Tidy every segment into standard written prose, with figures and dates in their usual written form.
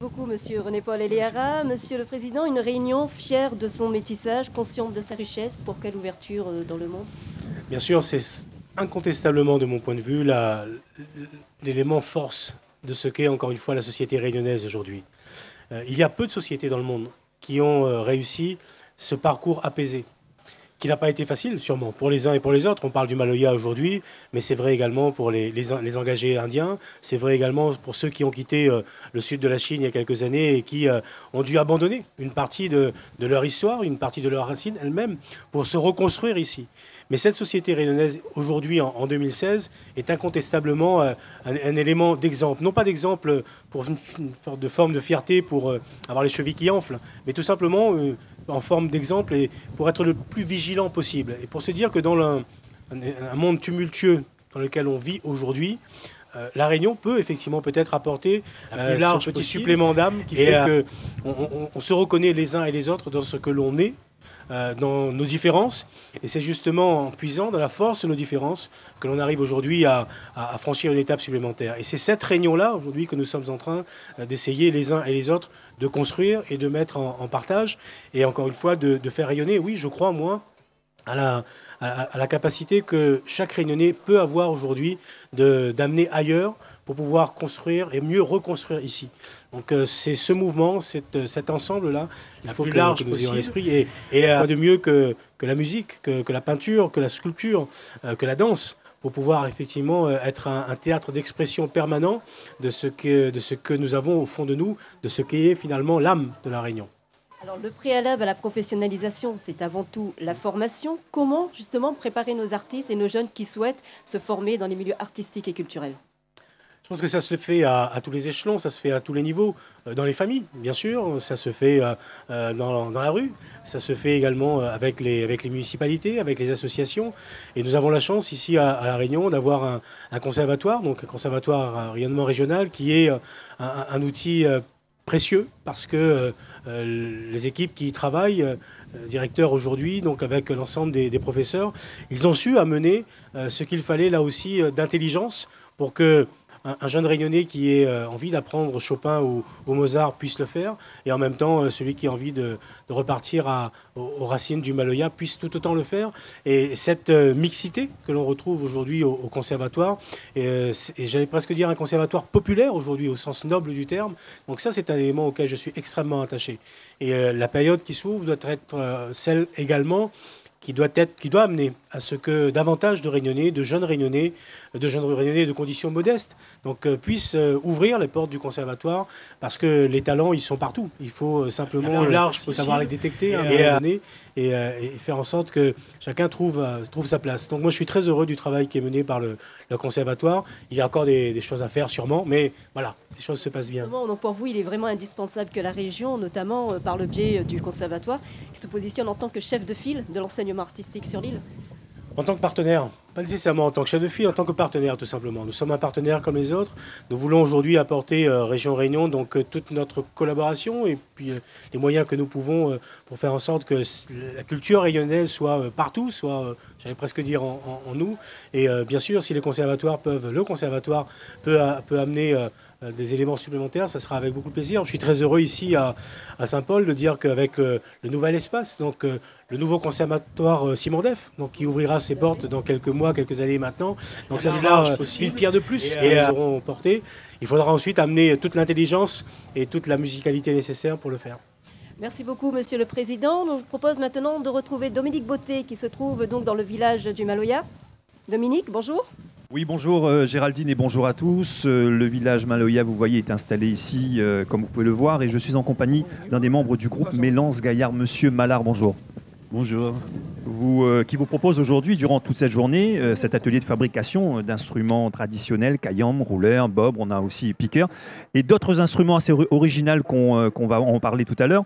Beaucoup, Monsieur René-Paul Eliara. Monsieur le Président, une réunion fière de son métissage, consciente de sa richesse. Pour quelle ouverture dans le monde? Bien sûr, c'est incontestablement, de mon point de vue, l'élément force de ce qu'est, encore une fois, la société réunionnaise aujourd'hui. Il y a peu de sociétés dans le monde qui ont réussi ce parcours apaisé, qui n'a pas été facile, sûrement, pour les uns et pour les autres. On parle du Maloya aujourd'hui, mais c'est vrai également pour les engagés indiens. C'est vrai également pour ceux qui ont quitté le sud de la Chine il y a quelques années et qui ont dû abandonner une partie de leur histoire, une partie de leurs racines elles-mêmes, pour se reconstruire ici. Mais cette société réunionnaise, aujourd'hui, en 2016, est incontestablement un élément d'exemple. Non pas d'exemple pour une forme de fierté, pour avoir les chevilles qui enflent, mais tout simplement en forme d'exemple et pour être le plus vigilant possible. Et pour se dire que dans un monde tumultueux dans lequel on vit aujourd'hui, la Réunion peut effectivement peut-être apporter ce petit supplément d'âme qui fait qu'on se reconnaît les uns et les autres dans ce que l'on est, dans nos différences. Et c'est justement en puisant dans la force de nos différences que l'on arrive aujourd'hui à franchir une étape supplémentaire. Et c'est cette réunion-là, aujourd'hui, que nous sommes en train d'essayer les uns et les autres de construire et de mettre en partage. Et encore une fois, de faire rayonner, oui, je crois, moi, à la capacité que chaque Réunionnais peut avoir aujourd'hui d'amener ailleurs pour pouvoir construire et mieux reconstruire ici. Donc c'est ce mouvement, cet ensemble-là, il faut que nous ayons à l'esprit. Et quoi de mieux que la musique, que la peinture, que la sculpture, que la danse, pour pouvoir effectivement être un théâtre d'expression permanent de ce que nous avons au fond de nous, de ce qui est finalement l'âme de la Réunion. Alors, le préalable à la professionnalisation, c'est avant tout la formation. Comment, justement, préparer nos artistes et nos jeunes qui souhaitent se former dans les milieux artistiques et culturels? Je pense que ça se fait à tous les échelons, ça se fait à tous les niveaux. Dans les familles, bien sûr, ça se fait dans la rue, ça se fait également avec les municipalités, avec les associations. Et nous avons la chance ici à La Réunion d'avoir un conservatoire, donc un conservatoire à rayonnement régional, qui est un outil précieux parce que les équipes qui y travaillent, directeurs aujourd'hui, donc avec l'ensemble des professeurs, ils ont su amener ce qu'il fallait là aussi d'intelligence pour que un jeune Réunionnais qui ait envie d'apprendre Chopin ou Mozart puisse le faire, et en même temps celui qui a envie de repartir aux racines du Maloya puisse tout autant le faire. Et cette mixité que l'on retrouve aujourd'hui au conservatoire, et j'allais presque dire un conservatoire populaire aujourd'hui au sens noble du terme, donc ça c'est un élément auquel je suis extrêmement attaché. Et la période qui s'ouvre doit être celle également qui doit amener à ce que davantage de Réunionnais, de jeunes Réunionnais de conditions modestes, donc puissent ouvrir les portes du conservatoire, parce que les talents, ils sont partout. Il faut simplement savoir les détecter et faire en sorte que chacun trouve sa place. Donc moi, je suis très heureux du travail qui est mené par le conservatoire. Il y a encore des choses à faire, sûrement, mais voilà, les choses se passent bien. Donc pour vous, il est vraiment indispensable que la région, notamment par le biais du conservatoire, se positionne en tant que chef de file de l'enseignement artistique sur l'île. En tant que partenaire, pas nécessairement en tant que chef de file, en tant que partenaire tout simplement. Nous sommes un partenaire comme les autres. Nous voulons aujourd'hui apporter Région Réunion donc toute notre collaboration et puis les moyens que nous pouvons pour faire en sorte que la culture rayonnaise soit partout, soit, j'allais presque dire, en nous. Et bien sûr, si le conservatoire peut amener des éléments supplémentaires, ça sera avec beaucoup de plaisir. Je suis très heureux ici à Saint-Paul de dire qu'avec le nouvel espace, donc le nouveau conservatoire Simon Def, donc qui ouvrira ses portes dans quelques mois, quelques années maintenant. Donc ça sera une pierre de plus et nous aurons porté. Il faudra ensuite amener toute l'intelligence et toute la musicalité nécessaire pour le faire. Merci beaucoup, Monsieur le Président. Je vous propose maintenant de retrouver Dominique Beauté, qui se trouve donc dans le village du Maloya. Dominique, bonjour. Oui, bonjour Géraldine et bonjour à tous. Le village Maloya, vous voyez, est installé ici, comme vous pouvez le voir, et je suis en compagnie d'un des membres du groupe Mélance Gaillard, Monsieur Mallard, bonjour. Bonjour. Qui vous propose aujourd'hui, durant toute cette journée, cet atelier de fabrication d'instruments traditionnels, kayam, rouleur, bob, on a aussi piqueur, et d'autres instruments assez originaux qu'on va en parler tout à l'heure.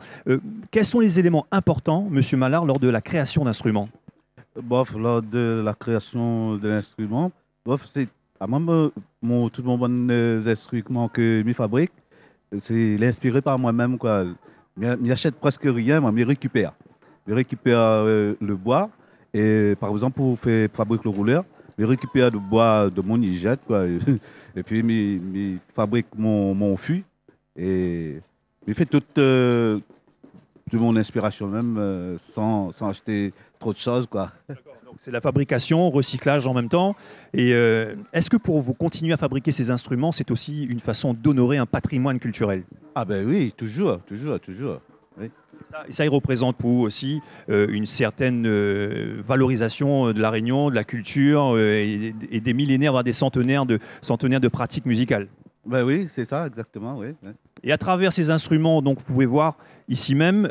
Quels sont les éléments importants, Monsieur Mallard, lors de la création d'instruments? Lors de la création de l'instrument, c'est tout mon bon instrument que je fabrique, c'est inspiré par moi-même. Je n'achète presque rien, mais je récupère. Je récupère le bois, et par exemple, pour fabriquer le rouleur, je récupère le bois de mon nigette, et puis je fabrique mon fût, Et j'ai fait toute de mon inspiration même sans acheter trop de choses, quoi. Donc, c'est la fabrication, recyclage en même temps. Et est-ce que pour vous continuer à fabriquer ces instruments, c'est aussi une façon d'honorer un patrimoine culturel? Ah ben oui, toujours. Oui. Et ça, il représente pour vous aussi une certaine valorisation de la Réunion, de la culture et des millénaires, voire des centenaires de pratiques musicales. Ben oui, c'est ça, exactement, oui. Et à travers ces instruments, donc, vous pouvez voir ici même,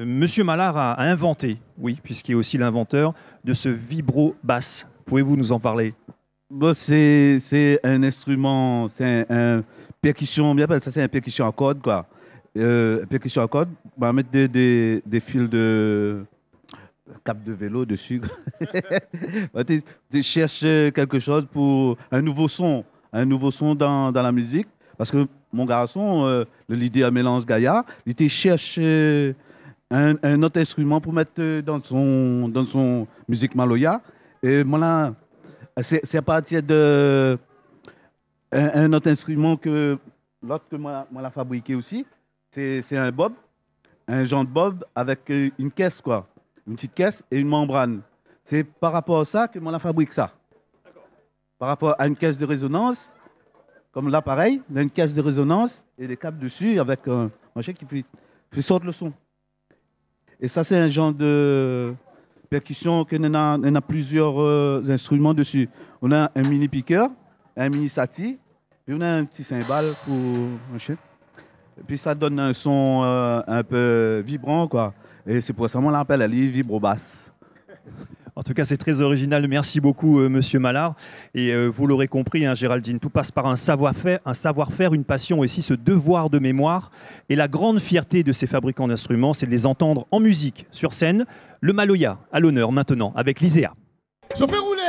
Monsieur Mallard a inventé, oui, puisqu'il est aussi l'inventeur, de ce vibro-basse. Pouvez-vous nous en parler? Bon, c'est un instrument, c'est un percussion, bien appelle ça, c'est un percussion à cordes, quoi. Percussion à cordes, on va mettre des fils de cap de vélo dessus. Tu cherches quelque chose pour un nouveau son dans la musique. Parce que mon garçon, le leader Mélange Gaillard, il était cherché un autre instrument pour mettre dans son musique maloya. Et moi, c'est à partir de un autre instrument que l'autre que moi l'a fabriqué aussi. C'est un bob, un genre de bob avec une caisse, quoi. Une petite caisse et une membrane. C'est par rapport à ça que moi la fabrique ça. Par rapport à une caisse de résonance, comme là pareil, il y a une caisse de résonance et des câbles dessus avec un machin qui fait sortir le son. Et ça, c'est un genre de percussion qu'on a plusieurs instruments dessus. On a un mini piqueur, un mini sati, puis on a un petit cymbale pour machin. Et puis ça donne un son un peu vibrant, quoi. Et c'est pour ça qu'on l'appelle la vibro-basse. En tout cas, c'est très original. Merci beaucoup, Monsieur Mallard. Et vous l'aurez compris, hein, Géraldine, tout passe par un savoir-faire, une passion aussi, ce devoir de mémoire. Et la grande fierté de ces fabricants d'instruments, c'est de les entendre en musique, sur scène. Le Maloya, à l'honneur maintenant, avec l'ISEA. Je fais rouler.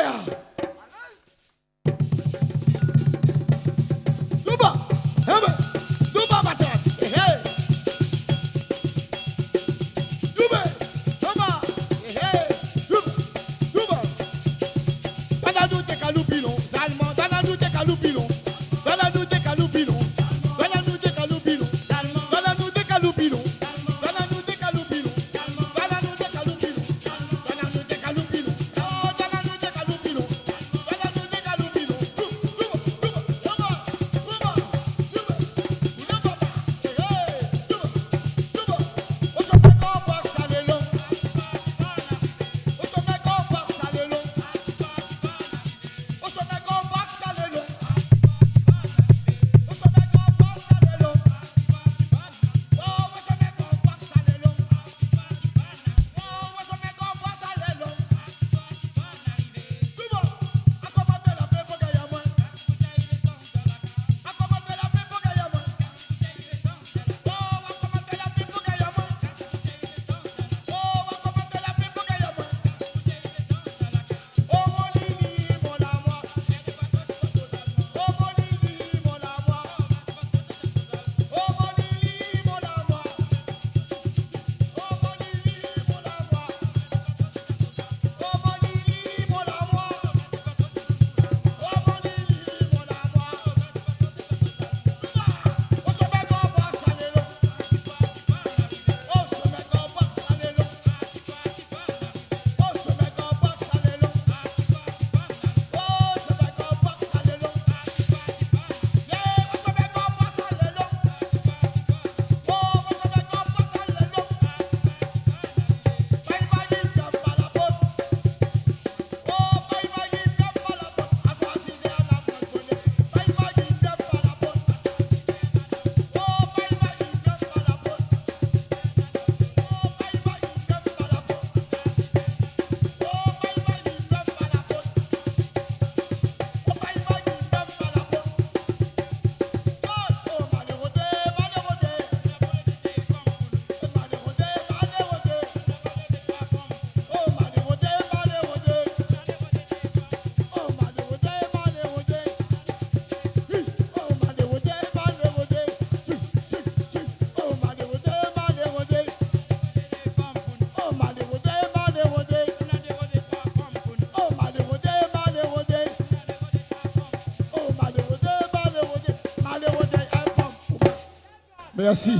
Merci.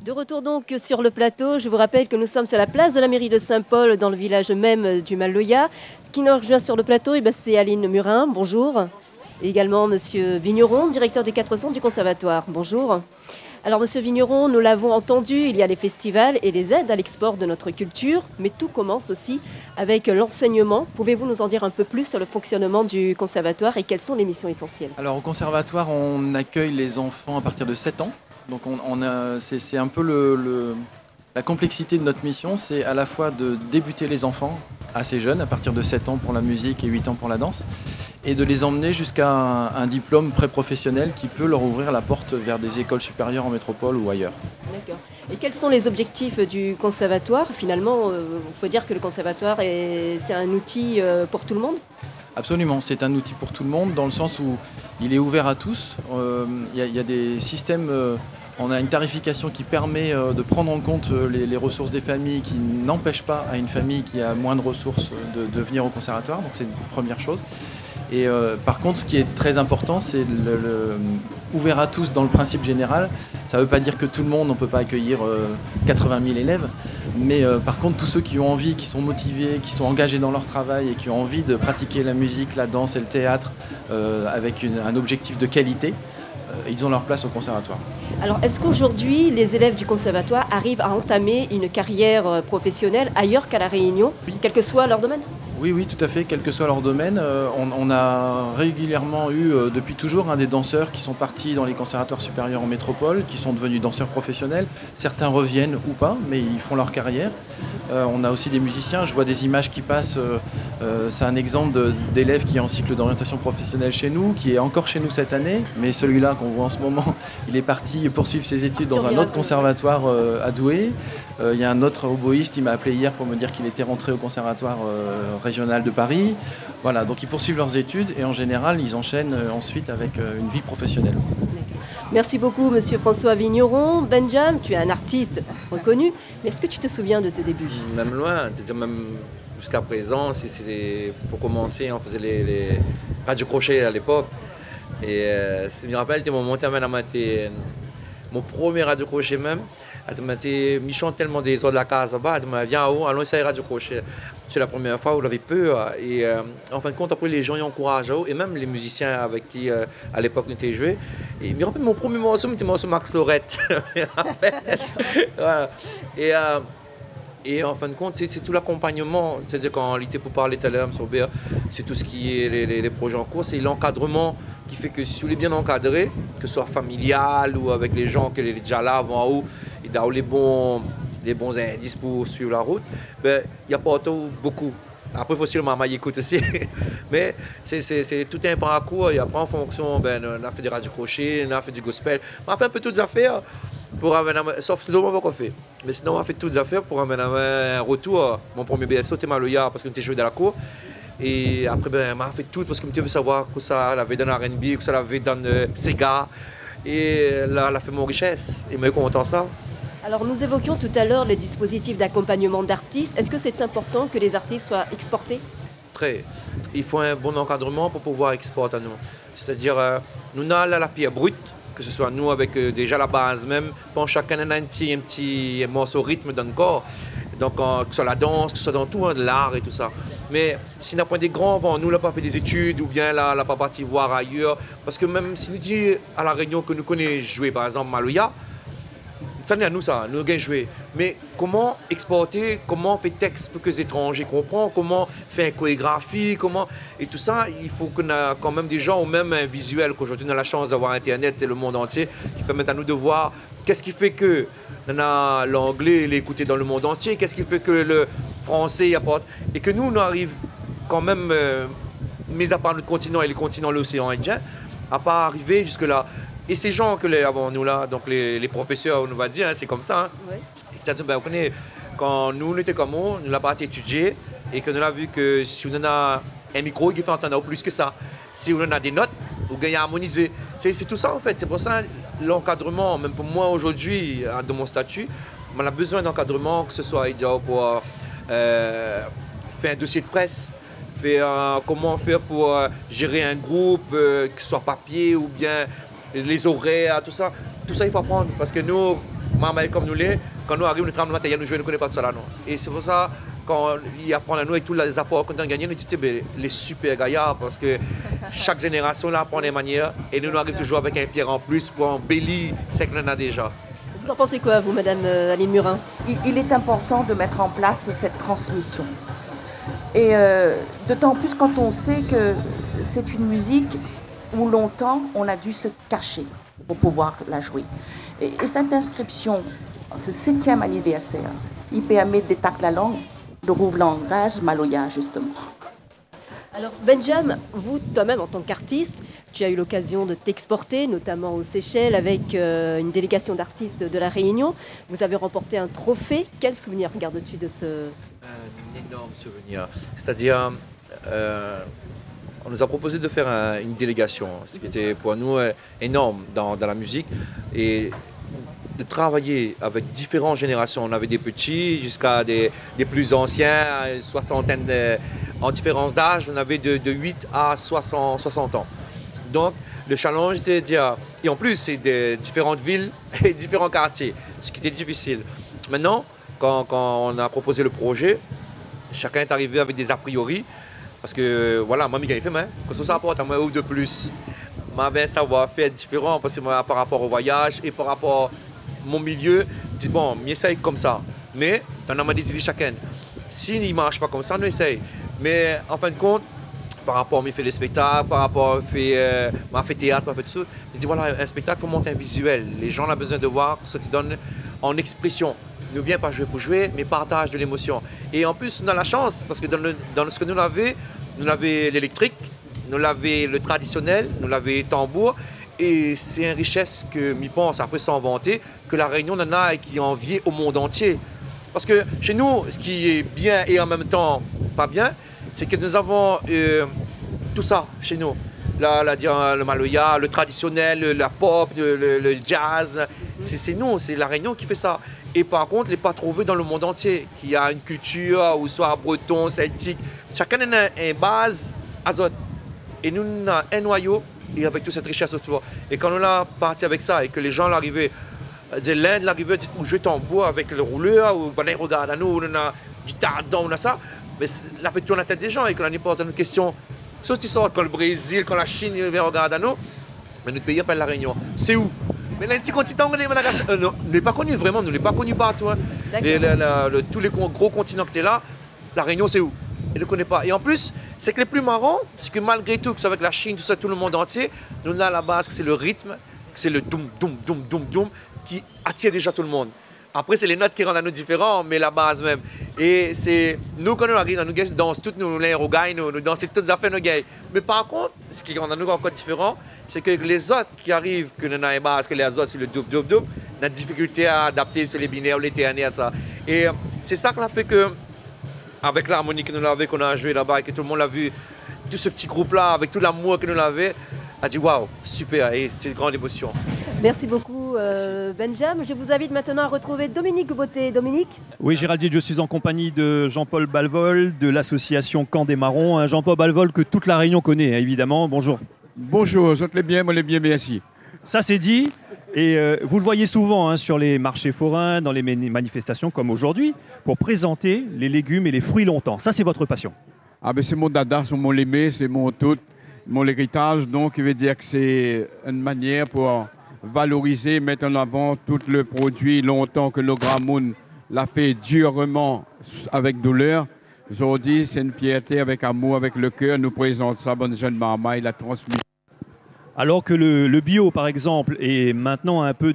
De retour donc sur le plateau, je vous rappelle que nous sommes sur la place de la mairie de Saint-Paul, dans le village même du Maloya. Qui nous rejoint sur le plateau, c'est Aline Murin, bonjour. Et également Monsieur Vigneron, directeur des 400 du Conservatoire, bonjour. Alors Monsieur Vigneron, nous l'avons entendu, il y a les festivals et les aides à l'export de notre culture, mais tout commence aussi avec l'enseignement. Pouvez-vous nous en dire un peu plus sur le fonctionnement du Conservatoire et quelles sont les missions essentielles? Alors au Conservatoire, on accueille les enfants à partir de 7 ans. Donc c'est un peu la complexité de notre mission, c'est à la fois de débuter les enfants assez jeunes, à partir de 7 ans pour la musique et 8 ans pour la danse, et de les emmener jusqu'à un diplôme pré-professionnel qui peut leur ouvrir la porte vers des écoles supérieures en métropole ou ailleurs. D'accord. Et quels sont les objectifs du Conservatoire? Finalement, il faut dire que le Conservatoire, c'est un outil pour tout le monde? Absolument, c'est un outil pour tout le monde dans le sens où il est ouvert à tous. Il y a des systèmes, on a une tarification qui permet de prendre en compte les ressources des familles, qui n'empêchent pas à une famille qui a moins de ressources de venir au conservatoire. Donc c'est une première chose. Et par contre, ce qui est très important, c'est ouvert à tous dans le principe général. Ça ne veut pas dire que tout le monde, on ne peut pas accueillir 80 000 élèves. Mais par contre, tous ceux qui ont envie, qui sont motivés, qui sont engagés dans leur travail et qui ont envie de pratiquer la musique, la danse et le théâtre avec un objectif de qualité, ils ont leur place au conservatoire. Alors, est-ce qu'aujourd'hui, les élèves du conservatoire arrivent à entamer une carrière professionnelle ailleurs qu'à La Réunion, quel que soit leur domaine? Oui, tout à fait, quel que soit leur domaine. On a régulièrement eu, depuis toujours, des danseurs qui sont partis dans les conservatoires supérieurs en métropole, qui sont devenus danseurs professionnels. Certains reviennent ou pas, mais ils font leur carrière. On a aussi des musiciens, je vois des images qui passent. C'est un exemple d'élève qui est en cycle d'orientation professionnelle chez nous, qui est encore chez nous cette année, mais celui-là qu'on voit en ce moment, il est parti poursuivre ses études dans un autre conservatoire à Douai. Il y a un autre oboïste, il m'a appelé hier pour me dire qu'il était rentré au conservatoire régional de Paris. Voilà, donc ils poursuivent leurs études et en général, ils enchaînent ensuite avec une vie professionnelle. Merci beaucoup, Monsieur François Vigneron. Benjamin, tu es un artiste reconnu, mais est-ce que tu te souviens de tes débuts? Même loin, c'est-à-dire même jusqu'à présent, pour commencer, on faisait les radios crochets à l'époque. Et je me rappelle, mon monté à mon premier radio crochet même. Je chante tellement des heures de la case là-bas, je me viens en haut, allons essayer radio crochet. C'est la première fois où j'avais peur. Et en fin de compte, après, les gens y encouragent, et même les musiciens avec qui, à l'époque, on était joués. Et je me rappelle, mon premier morceau, c'était le morceau Max Lorette. Voilà. Et en fin de compte, c'est tout l'accompagnement. C'est-à-dire qu'en réalité, pour parler tout à l'heure, M. Aubert, c'est tout ce qui est les projets en cours, c'est l'encadrement qui fait que si vous voulez bien encadrer, que ce soit familial ou avec les gens qui sont déjà là avant en haut, et d'avoir les bons indices pour suivre la route, il n'y a pas beaucoup. Après, il faut aussi le maman écoute aussi. Mais c'est tout un parcours. Et après, en fonction, on a fait des radios crochets, on a fait du gospel. On a fait un peu toutes les affaires. Sauf ce qu'on a fait. Mais sinon, on a fait toutes les affaires pour amener un retour. Mon premier BSO, c'était Maloya, parce qu'on était joué dans la cour. Et après, on a fait tout parce que je veux savoir que ça avait dans R&B, que ça avait dans Sega. Et là, elle a fait mon richesse. Et moi, je suis content de ça. Alors, nous évoquions tout à l'heure les dispositifs d'accompagnement d'artistes. Est-ce que c'est important que les artistes soient exportés? Très. Il faut un bon encadrement pour pouvoir exporter à nous. C'est-à-dire, nous avons la pierre brute, que ce soit nous avec déjà la base même. Pour chacun, on a un petit morceau rythme dans le corps. Donc, que ce soit la danse, que ce soit dans tout, l'art et tout ça. Mais si on a pas des grands vents, nous, on n'a pas fait des études ou bien là, on n'a pas parti voir ailleurs. Parce que même si nous disons à La Réunion que nous connaissons jouer, par exemple, Maloya, ça n'est à nous ça, nous avons joué. Mais comment exporter, comment faire texte pour que les étrangers comprennent, comment faire une chorégraphie, comment... Et tout ça, il faut qu'on ait quand même des gens ou même un visuel, qu'aujourd'hui on a la chance d'avoir Internet et le monde entier, qui permettent à nous de voir qu'est-ce qui fait que on a l'anglais, l'écouter dans le monde entier, qu'est-ce qui fait que le français apporte... Et que nous, on arrive quand même, mis à part notre continent et les continents de l'océan Indien, à pas arriver jusque-là. Et ces gens que avant nous là, donc les professeurs, on va dire, c'est comme ça. Oui. Vous connaissez, quand nous on était comme nous l'avons parti étudier et que nous avons vu que si on a un micro, il fait entendre plus que ça. Si on a des notes, on gagne à harmoniser. C'est tout ça en fait. C'est pour ça l'encadrement, même pour moi aujourd'hui, dans mon statut, on a besoin d'encadrement, que ce soit pour faire un dossier de presse, comment faire pour gérer un groupe, que ce soit papier ou bien les horaires, tout ça, il faut apprendre. Parce que nous, maman comme nous l'est, quand nous arrivons, nous travaillons le matériel, nous ne connaissons pas tout ça là, non. Et c'est pour ça, quand il apprend à nous avec tous les apports qu'on a gagnés, nous disons, les super gaillards, parce que chaque génération là apprend des manières, et nous arrivons toujours avec un pierre en plus pour embellir ce qu'on a déjà. Vous en pensez quoi, vous, Madame Aline Murin? Il est important de mettre en place cette transmission. Et d'autant plus quand on sait que c'est une musique où longtemps on a dû se cacher pour pouvoir la jouer. Et cette inscription, ce 7e anniversaire, il permet d'étaler la langue, de rouvrir le langage maloya, justement. Alors, Benjamin, vous, toi-même, en tant qu'artiste, tu as eu l'occasion de t'exporter, notamment aux Seychelles, avec une délégation d'artistes de La Réunion. Vous avez remporté un trophée. Quel souvenir gardes-tu de ce... Un énorme souvenir. C'est-à-dire, on nous a proposé de faire une délégation, ce qui était pour nous énorme dans la musique. Et de travailler avec différentes générations. On avait des petits jusqu'à des plus anciens, une soixantaine en différence d'âge. On avait de 8 à 60 ans. Donc, le challenge était de dire... Et en plus, c'est de différentes villes et différents quartiers, ce qui était difficile. Maintenant, quand on a proposé le projet, chacun est arrivé avec des a priori. Parce que, voilà, moi, Miguel, il fait, mais que ça apporte à moi ou de plus. M'avait un savoir-faire différent parce que moi, par rapport au voyage et par rapport à mon milieu, je dis, bon, on essaye comme ça. Mais, on a des idées chacun. S'il ne marche pas comme ça, on essaye. Mais, en fin de compte, par rapport à mes faits de spectacle, par rapport à ma fait théâtre, ma fait tout ça, je dis, voilà, un spectacle, il faut monter un visuel. Les gens ont besoin de voir ce qu'ils donnent en expression. Ne vient pas jouer pour jouer, mais partage de l'émotion. Et en plus, on a la chance, parce que dans ce que nous avons l'électrique, nous avons le traditionnel, nous avons le tambour. Et c'est une richesse que, je pense, après s'en vanter, que la Réunion en a et qui est enviée au monde entier. Parce que chez nous, ce qui est bien et en même temps pas bien, c'est que nous avons tout ça chez nous. Le maloya, le traditionnel, la pop, le jazz. C'est nous, c'est la Réunion qui fait ça. Et par contre, il n'est pas trouvé dans le monde entier, qui a une culture, ou soit breton, celtique. Chacun a une base azote. Et nous, on a un noyau, et avec toute cette richesse autour. Et quand on a parti avec ça, et que les gens l'arrivaient, de l'Inde l'arrivaient, ou jouer tambour avec le rouleur, ou ben, regarde à nous, on a guitare dedans, on a ça. Mais ça fait tourner la tête des gens, et qu'on a posé une question. Sauf qui sortent quand le Brésil, quand la Chine vient regarder à nous, mais notre pays appelle la Réunion. C'est où? Mais le petit continent, on n'est pas connu vraiment, on n'est pas connu partout. Hein. Tous les gros continents qui étaient là, la Réunion, c'est où? Il ne le connaît pas. Et en plus, c'est que les plus marrants, c'est que malgré tout, que ce soit avec la Chine, tout ça, tout le monde entier, nous on a à la base que c'est le rythme, que c'est le doum, doum, doum, doum, doum, qui attire déjà tout le monde. Après, c'est les notes qui rendent à nous différents, mais la base même. Et c'est nous, quand nous arrivons, nous dansons toutes nos lingots, nous dansons toutes les affaires, nous gagnons. Mais par contre, ce qui rend à nous encore différent, c'est que les autres qui arrivent, que nous avons une base, que les autres, c'est le doum, doum, doum, on a difficulté à adapter sur les binaires, les ternaires, ça. Et c'est ça qu'on a fait que, avec l'harmonie que nous avons, qu'on a joué là-bas, et que tout le monde l'a vu, tout ce petit groupe-là, avec tout l'amour que nous l'avons, a dit waouh, super, et c'était une grande émotion. Merci beaucoup, Benjamin. Je vous invite maintenant à retrouver Dominique Beauté. Dominique? Oui, Géraldine, je suis en compagnie de Jean-Paul Balvol, de l'association Camp des Marrons. Un Jean-Paul Balvol que toute la Réunion connaît, évidemment. Bonjour. Bonjour, je les bien, moi les bien, merci. Ça, c'est dit. Et vous le voyez souvent sur les marchés forains, dans les manifestations comme aujourd'hui, pour présenter les légumes et les fruits longtemps. Ça, c'est votre passion. Ah ben c'est mon dada, c'est mon aimé, c'est mon tout, mon héritage. Donc, il veut dire que c'est une manière pour valoriser, mettre en avant tout le produit longtemps que le Grand Monde l'a fait durement avec douleur. Aujourd'hui, c'est une fierté avec amour, avec le cœur. Nous présente ça, bonne jeune maman, il a transmis. Alors que le bio, par exemple, est maintenant un peu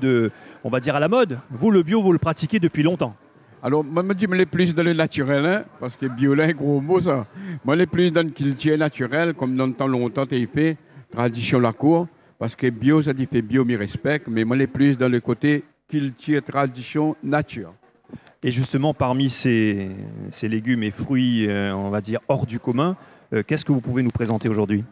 on va dire à la mode. Vous, le bio, vous le pratiquez depuis longtemps. Alors, moi, je me dis, je suis plus dans le naturel, hein, parce que bio, là, c'est un gros mot, ça. Moi, je suis plus dans le culture naturel, comme dans le temps longtemps, tu as fait, tradition la cour, parce que bio, ça dit fait bio, me respecte, mais moi, je suis plus dans le côté culture, tradition, nature. Et justement, parmi ces légumes et fruits, on va dire, hors du commun, qu'est-ce que vous pouvez nous présenter aujourd'hui?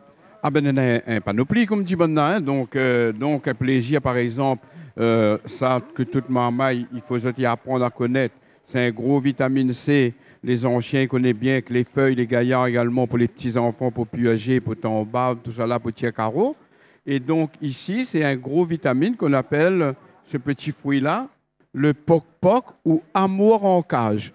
Ah ben, on a un panoplie, comme dit Bonna, hein, donc un plaisir, par exemple, ça, que toute maman, il faut apprendre à connaître. C'est un gros vitamine C. Les anciens connaissent bien que les feuilles, les gaillards également, pour les petits-enfants, pour plus âgés, pour tomber, tout ça là, pour tirer carreau. Et donc ici, c'est un gros vitamine qu'on appelle, ce petit fruit-là, le poc-poc ou amour en cage.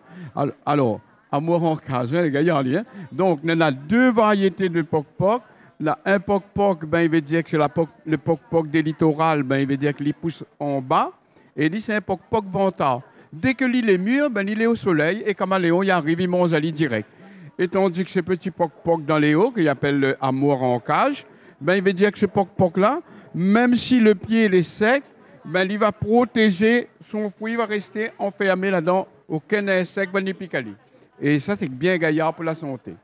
Alors, amour en cage, hein, les gars, hein. Donc, on a 2 variétés de poc-poc. Là, un poc-poc, ben, il veut dire que c'est le poc-poc des littorales, ben, il veut dire qu'il pousse en bas. Et dit c'est un poc-poc ventard. Dès que l'île est mûr, ben, il est au soleil et caméléon, il arrive, il mange à l'île direct. Et tandis que ce petit poc-poc dans les hauts, qu'il appelle le amour en cage, ben, il veut dire que ce poc-poc-là, même si le pied est sec, ben, il va protéger son fruit, il va rester enfermé là-dedans, aucun insecte va n'y piquer. Et ça, c'est bien gaillard pour la santé.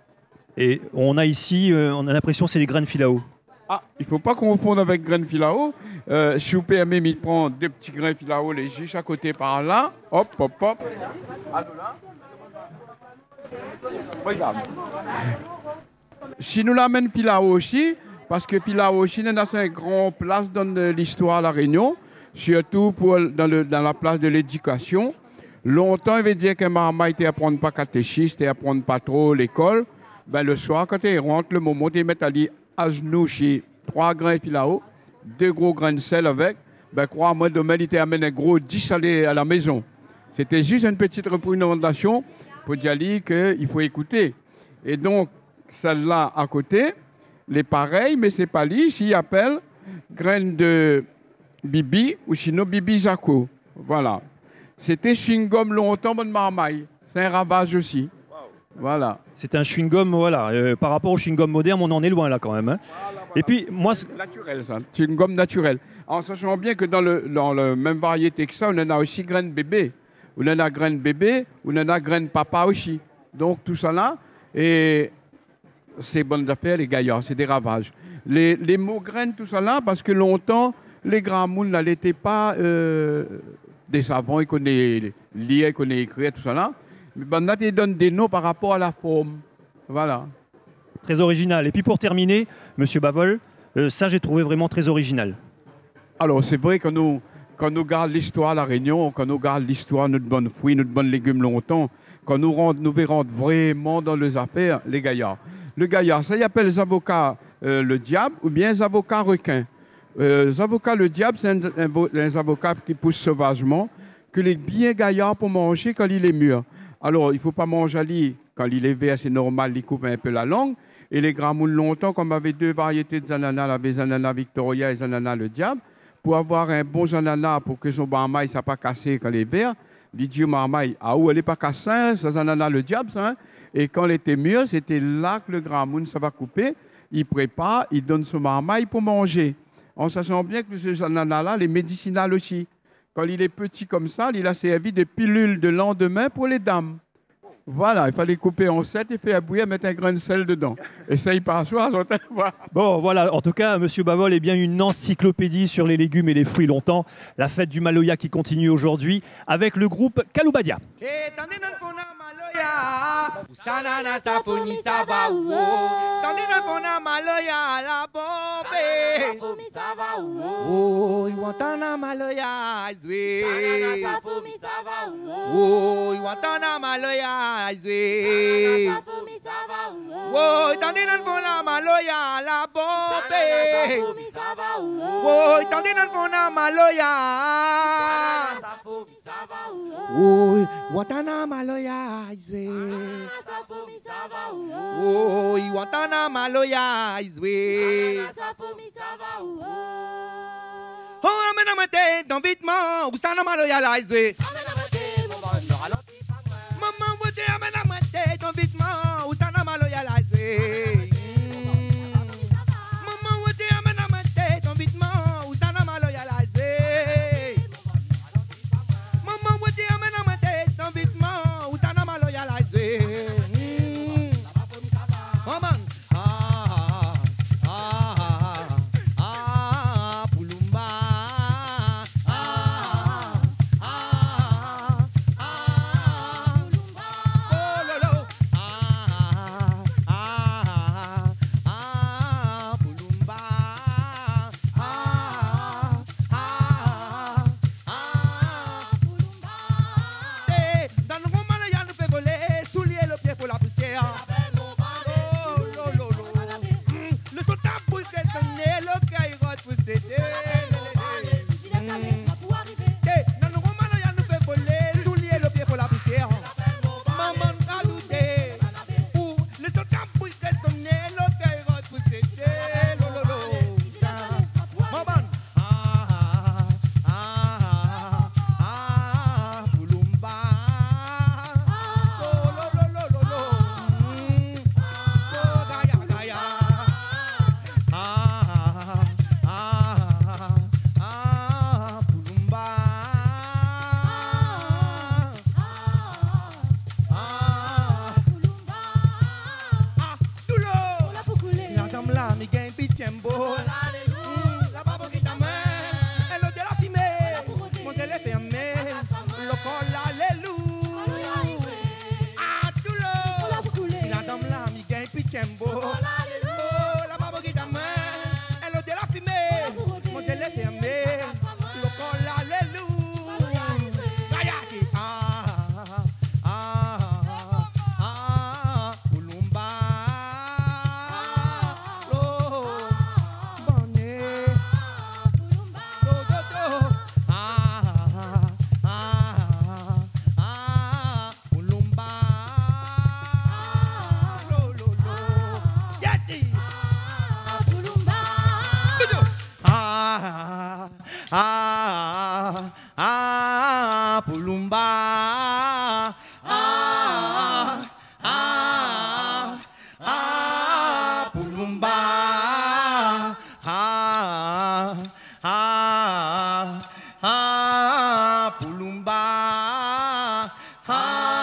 Et on a ici, on a l'impression que c'est des graines filao. Ah, il ne faut pas confondre avec graines filao. Si vous permettez, il prend 2 petits grains filao, les juste à côté par là. Hop, hop, hop. Regarde. Si nous l'amène filao aussi, parce que filao aussi, il a une grande place dans l'histoire de la Réunion, surtout dans la place de l'éducation. Longtemps, il veut dire qu'un maman était à prendre pas catéchiste et à prendre pas trop l'école. Ben, le soir, quand il rentre, le moment, il met à genoux chez 3 grains filao, 2 gros grains de sel avec. Ben, crois-moi, demain, il était amené un gros 10 à la maison. C'était juste une petite recommandation pour dire qu'il faut écouter. Et donc, celle-là à côté, les pareils, mais c'est pas lui, s'il appelle graines de bibi ou sinon bibi Jaco. Voilà. C'était chewing-gum longtemps, bonne marmaille. C'est un ravage aussi. Voilà. C'est un chewing-gum, voilà. Par rapport au chewing-gum moderne, on en est loin là quand même. Hein. Voilà. Et puis, moi. Naturel, ça. Chewing-gum naturel. En sachant bien que dans la même variété que ça, on en a aussi graines bébé. On en a graines bébé, on en a graines papa aussi. Donc, tout ça là, et c'est bonnes affaires, les gaillards, c'est des ravages. Les mots graines, tout ça là, parce que longtemps, les grands mouns n'étaient pas des savants, ils connaissent lire, ils connaissent écrire, tout ça là. Mais maintenant, ils donnent des noms par rapport à la forme. Voilà. Très original. Et puis pour terminer, Monsieur Bavol, ça j'ai trouvé vraiment très original. Alors c'est vrai que quand nous gardons l'histoire de la Réunion, quand nous gardons l'histoire de notre bonne fruits, notre bonne légumes longtemps, quand nous verrons vraiment dans les affaires, les gaillards. Le gaillard, ça y appelle les avocats le diable ou bien les avocats requins. Les avocats le diable, c'est un avocat qui pousse sauvagement, que les bien gaillards pour manger quand il est mûr. Alors, il ne faut pas manger à lui quand il est vert, c'est normal, il coupe un peu la langue. Et les grands moules longtemps, comme avait 2 variétés de ananas, avait les ananas Victoria et les ananas le diable, pour avoir un bon ananas pour que son marmaille ne soit pas cassé quand il est vert, il dit au marmaille, ah où elle n'est pas cassée, ça ananas le diable, ça. Hein? Et quand elle était mûre, c'était là que le grand moule, ça va couper. Il prépare, il donne son marmaille pour manger. En sachant bien que ces ananas-là, les médicinales aussi. Quand il est petit comme ça, il a servi de pilule de lendemain pour les dames. Voilà, il fallait couper en 7 et faire bouillir, mettre un grain de sel dedans. Essaye par soi, Bon, voilà, en tout cas, Monsieur Bavol est bien une encyclopédie sur les légumes et les fruits longtemps. La fête du Maloya qui continue aujourd'hui avec le groupe Kaloubadia. Usanana safuni sava uo Tandina fona maloya la bombe Safumi sava uo Oh, iwantana maloya izwe Sanana safumi sava uo Oh, iwantana maloya izwe Sanana safumi sava uo Oh, tandina fona maloya la bombe Sanana safumi sava uo Oh, tandina fona maloya Sanana safumi sava uo Oh, iwantana maloya izwe Oh, iwantana maloya izwe. Oh, amena mate, dans vitement, usana maloya la izwe. Maman wote amena mate, dans vitement, usana maloya la izwe. Maman wote amena mate, dans vitement, usana maloya la izwe. Maman wote amena mate, dans vitement, usana maloya la izwe. ah, Pulumba. Ah, ah, ah, Pulumba. Ah, ah, ah, Pulumba. Ah,